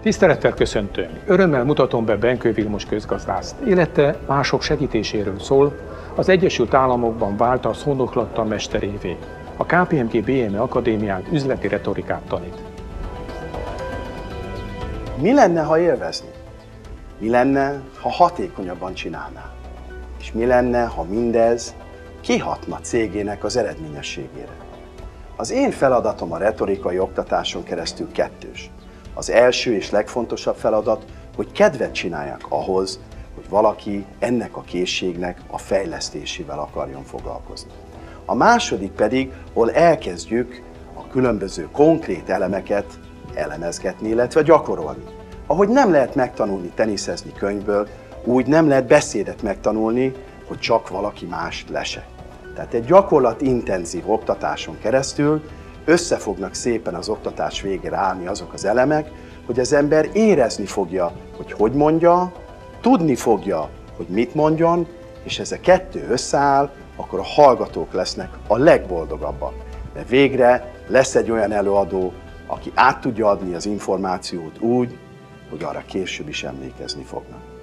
Tisztelettel köszöntöm! Örömmel mutatom be Benkő Vilmos közgazdászt. Élete mások segítéséről szól, az Egyesült Államokban vált a szónoklattan mesterévé. A KPMG BME Akadémián üzleti retorikát tanít. Mi lenne, ha élvezni? Mi lenne, ha hatékonyabban csinálná? És mi lenne, ha mindez kihatna cégének az eredményességére? Az én feladatom a retorikai oktatáson keresztül kettős. Az első és legfontosabb feladat, hogy kedvet csináljak ahhoz, hogy valaki ennek a készségnek a fejlesztésével akarjon foglalkozni. A második pedig, hol elkezdjük a különböző konkrét elemeket elemezgetni, illetve gyakorolni. Ahogy nem lehet megtanulni teniszezni könyvből, úgy nem lehet beszédet megtanulni, hogy csak valaki mást lese. Tehát egy gyakorlatintenzív oktatáson keresztül össze fognak szépen az oktatás végére állni azok az elemek, hogy az ember érezni fogja, hogy mondja, tudni fogja, hogy mit mondjon, és ez a kettő összeáll, akkor a hallgatók lesznek a legboldogabbak. De végre lesz egy olyan előadó, aki át tudja adni az információt úgy, hogy arra később is emlékezni fognak.